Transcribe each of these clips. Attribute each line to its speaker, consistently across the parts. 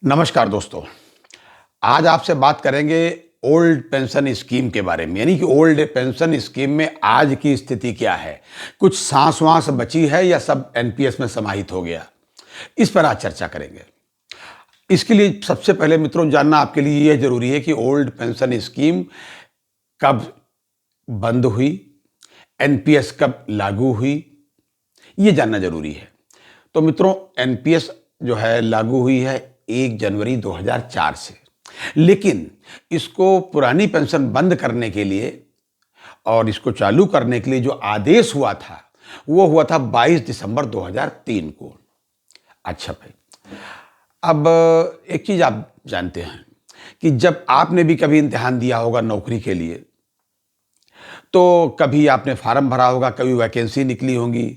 Speaker 1: नमस्कार दोस्तों। आज आपसे बात करेंगे ओल्ड पेंशन स्कीम के बारे में, यानी कि ओल्ड पेंशन स्कीम में आज की स्थिति क्या है। कुछ सांस वांस बची है या सब एनपीएस में समाहित हो गया, इस पर आज चर्चा करेंगे। इसके लिए सबसे पहले मित्रों जानना आपके लिए यह जरूरी है कि ओल्ड पेंशन स्कीम कब बंद हुई, एनपीएस कब लागू हुई, ये जानना जरूरी है। तो मित्रों, एनपीएस जो है लागू हुई है 1 जनवरी 2004 से, लेकिन इसको पुरानी पेंशन बंद करने के लिए और इसको चालू करने के लिए जो आदेश हुआ था वो हुआ था 22 दिसंबर 2003 को। अच्छा भाई, अब एक चीज आप जानते हैं कि जब आपने भी कभी इम्तिहान दिया होगा नौकरी के लिए, तो कभी आपने फार्म भरा होगा, कभी वैकेंसी निकली होगी,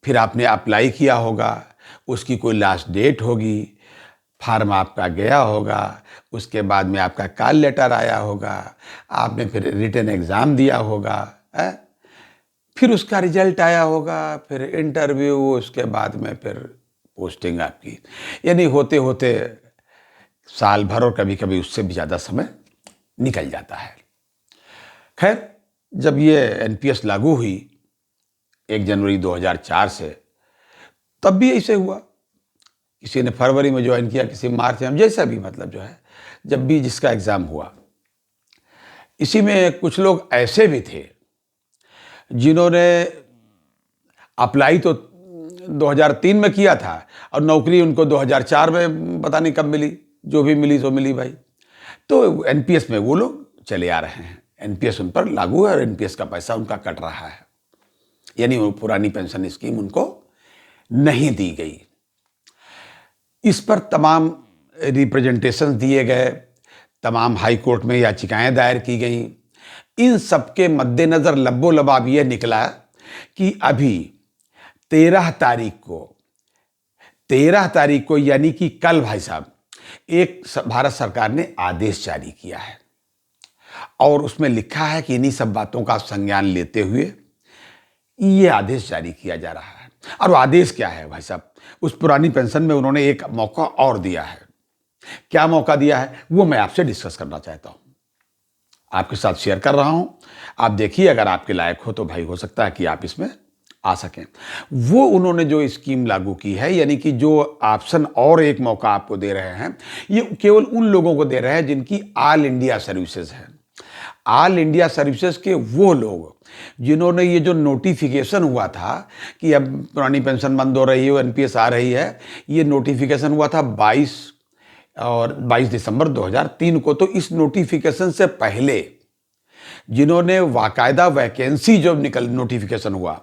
Speaker 1: फिर आपने अप्लाई किया होगा, उसकी कोई लास्ट डेट होगी, फार्म आपका गया होगा, उसके बाद में आपका कॉल लेटर आया होगा, आपने फिर रिटन एग्ज़ाम दिया होगा, है? फिर उसका रिजल्ट आया होगा, फिर इंटरव्यू, उसके बाद में फिर पोस्टिंग आपकी, यानी होते होते साल भर और कभी कभी उससे भी ज़्यादा समय निकल जाता है। खैर, जब ये एनपीएस लागू हुई 1 जनवरी 2004 से, तब भी ऐसे हुआ। किसी ने फरवरी में ज्वाइन किया, किसी मार्च में, जैसा भी मतलब जो है, जब भी जिसका एग्ज़ाम हुआ। इसी में कुछ लोग ऐसे भी थे जिन्होंने अप्लाई तो 2003 में किया था और नौकरी उनको 2004 में पता नहीं कब मिली, जो भी मिली सो मिली भाई। तो एनपीएस में वो लोग चले आ रहे हैं, एनपीएस उन पर लागू है और एनपीएस का पैसा उनका कट रहा है, यानी वो पुरानी पेंशन स्कीम उनको नहीं दी गई। इस पर तमाम रिप्रेजेंटेशन दिए गए, तमाम हाई कोर्ट में याचिकाएं दायर की गई। इन सब के मद्देनज़र लब्बो लबाब यह निकला कि अभी 13 तारीख को 13 तारीख को यानी कि कल भाई साहब, एक भारत सरकार ने आदेश जारी किया है और उसमें लिखा है कि इन्हीं सब बातों का संज्ञान लेते हुए ये आदेश जारी किया जा रहा है। और वो आदेश क्या है भाई साहब, उस पुरानी पेंशन में उन्होंने एक मौका और दिया है। क्या मौका दिया है वो मैं आपसे डिस्कस करना चाहता हूं, आपके साथ शेयर कर रहा हूं। आप देखिए, अगर आपके लायक हो तो भाई हो सकता है कि आप इसमें आ सकें। वो उन्होंने जो स्कीम लागू की है, यानी कि जो ऑप्शन और एक मौका आपको दे रहे हैं, ये केवल उन लोगों को दे रहे हैं जिनकी ऑल इंडिया सर्विसेज है। ऑल इंडिया सर्विसेज के वो लोग जिन्होंने ये जो नोटिफिकेशन हुआ था कि अब पुरानी पेंशन बंद हो रही है, एनपीएस आ रही है, ये नोटिफिकेशन हुआ था 22 दिसंबर 2003 को। तो इस नोटिफिकेशन से पहले जिन्होंने बाकायदा वैकेंसी जब नोटिफिकेशन हुआ,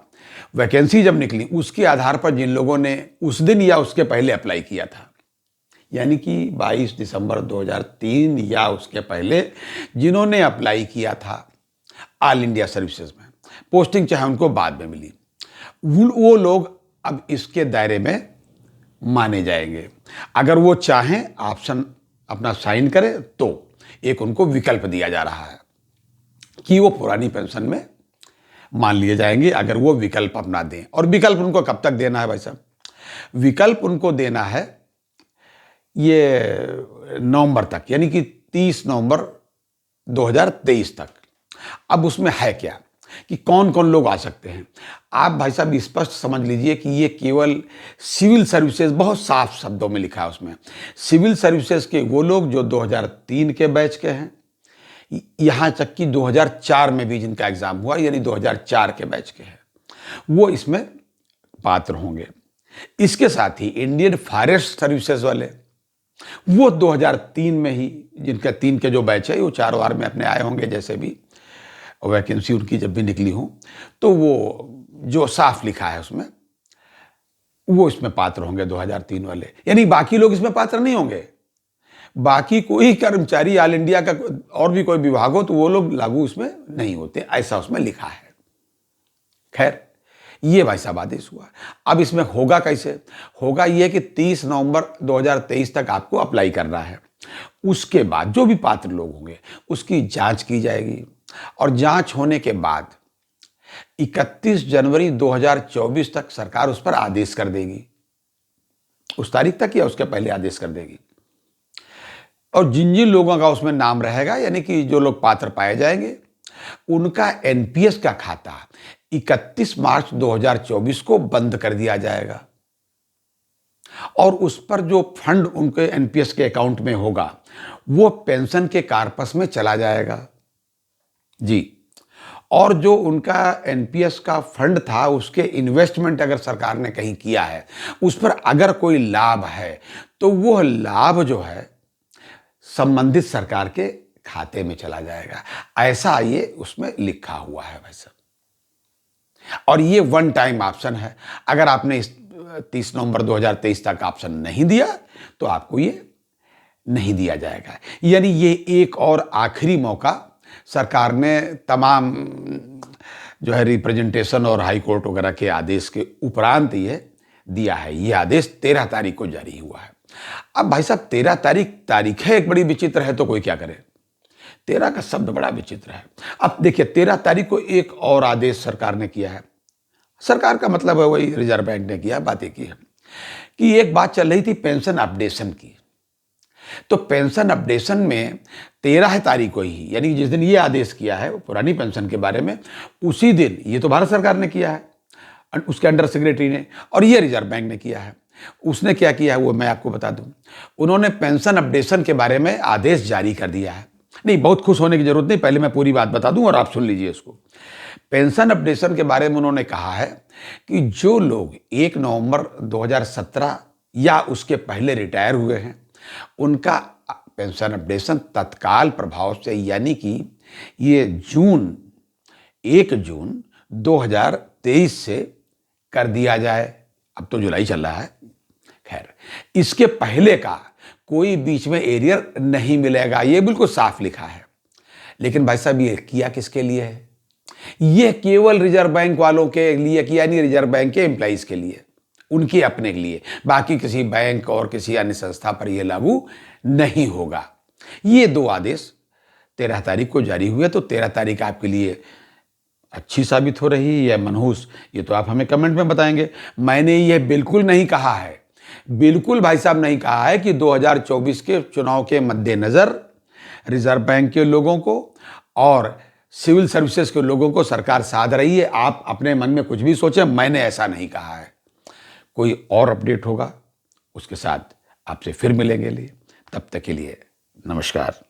Speaker 1: वैकेंसी जब निकली, उसके आधार पर जिन लोगों ने उस दिन या उसके पहले अप्लाई किया था, यानी कि 22 दिसंबर 2003 या उसके पहले जिन्होंने अप्लाई किया था ऑल इंडिया सर्विसेज में, पोस्टिंग चाहे उनको बाद में मिली, वो लोग अब इसके दायरे में माने जाएंगे। अगर वो चाहें ऑप्शन अपना साइन करें तो एक उनको विकल्प दिया जा रहा है कि वो पुरानी पेंशन में मान लिए जाएंगे अगर वो विकल्प अपना दें। और विकल्प उनको कब तक देना है भाई साहब? विकल्प उनको देना है ये नवंबर तक, यानी कि 30 नवंबर 2023 तक। अब उसमें है क्या कि कौन कौन लोग आ सकते हैं। आप भाई साहब स्पष्ट समझ लीजिए कि ये केवल सिविल सर्विसेज, बहुत साफ शब्दों में लिखा है उसमें, सिविल सर्विसेज के वो लोग जो 2003 के बैच के हैं, यहाँ तक कि 2004 में भी जिनका एग्जाम हुआ, यानी 2004 के बैच के हैं, वो इसमें पात्र होंगे। इसके साथ ही इंडियन फॉरेस्ट सर्विसेज वाले, वो 2003 में ही, जिनका 3 के जो बैच है, वो 4 बार में अपने आए होंगे, जैसे भी वैकेंसी उनकी जब भी निकली हो, तो वो जो साफ लिखा है उसमें, वो इसमें पात्र होंगे 2003 वाले। यानी बाकी लोग इसमें पात्र नहीं होंगे। बाकी कोई कर्मचारी ऑल इंडिया का और भी कोई विभाग हो तो वो लोग लागू इसमें नहीं होते, ऐसा उसमें लिखा है। खैर, ये भाई साहब आदेश हुआ। अब इसमें होगा कैसे? होगा ये कि 30 नवंबर 2023 तक आपको अप्लाई करना है। उसके बाद जो भी पात्र लोग होंगे उसकी जांच की जाएगी और जांच होने के बाद 31 जनवरी 2024 तक सरकार उस पर आदेश कर देगी, उस तारीख तक या उसके पहले आदेश कर देगी। और जिन जिन लोगों का उसमें नाम रहेगा, यानी कि जो लोग पात्र पाए जाएंगे, उनका एनपीएस का खाता 31 मार्च 2024 को बंद कर दिया जाएगा और उस पर जो फंड उनके एनपीएस के अकाउंट में होगा वो पेंशन के कॉर्पस में चला जाएगा जी। और जो उनका एनपीएस का फंड था उसके इन्वेस्टमेंट अगर सरकार ने कहीं किया है, उस पर अगर कोई लाभ है तो वो लाभ जो है संबंधित सरकार के खाते में चला जाएगा। ऐसा ये उसमें लिखा हुआ है भाई साहब। और ये वन टाइम ऑप्शन है। अगर आपने इस 30 नवंबर 2023 तक ऑप्शन नहीं दिया तो आपको ये नहीं दिया जाएगा। यानी ये एक और आखिरी मौका सरकार ने तमाम जो है रिप्रेजेंटेशन और हाई कोर्ट वगैरह के आदेश के उपरांत ये दिया है। ये आदेश 13 तारीख को जारी हुआ है। अब भाई साहब 13 तारीख है एक बड़ी विचित्र है तो कोई क्या करे। 13 का शब्द बड़ा विचित्र है। अब देखिए 13 तारीख को एक और आदेश सरकार ने किया है। सरकार का मतलब है वही रिजर्व बैंक ने किया, बातें की है कि एक बात चल रही थी पेंशन अपडेशन की। तो पेंशन अपडेशन में 13 तारीख को ही, यानी जिस दिन ये आदेश किया है पुरानी पेंशन के बारे में, उसी दिन ये तो भारत सरकार ने किया है, उसके अंडर सेक्रेटरी ने, और ये रिजर्व बैंक ने किया है। उसने क्या किया है वो मैं आपको बता दूं। उन्होंने पेंशन अपडेशन के बारे में आदेश जारी कर दिया है। नहीं, बहुत खुश होने की जरूरत नहीं, पहले मैं पूरी बात बता दूं और आप सुन लीजिए इसको। पेंशन अपडेशन के बारे में उन्होंने कहा है कि जो लोग 1 नवंबर 2017 या उसके पहले रिटायर हुए हैं उनका पेंशन अपडेशन तत्काल प्रभाव से, यानी कि ये 1 जून 2023 से कर दिया जाए। अब तो जुलाई चल रहा है, खैर इसके पहले का कोई बीच में एरियर नहीं मिलेगा, ये बिल्कुल साफ लिखा है। लेकिन भाई साहब ये किया किसके लिए है? ये केवल रिजर्व बैंक वालों के लिए किया, नहीं रिजर्व बैंक के एम्प्लॉइज के लिए, उनके अपने के लिए। बाकी किसी बैंक और किसी अन्य संस्था पर यह लागू नहीं होगा। ये 2 आदेश 13 तारीख को जारी हुए। तो 13 तारीख आपके लिए अच्छी साबित हो रही है या मनहूस, ये तो आप हमें कमेंट में बताएंगे। मैंने ये बिल्कुल नहीं कहा है, बिल्कुल भाई साहब नहीं कहा है कि 2024 के चुनाव के मद्देनजर रिजर्व बैंक के लोगों को और सिविल सर्विसेज के लोगों को सरकार साध रही है। आप अपने मन में कुछ भी सोचें, मैंने ऐसा नहीं कहा है। कोई और अपडेट होगा उसके साथ आपसे फिर मिलेंगे। तब तक के लिए नमस्कार।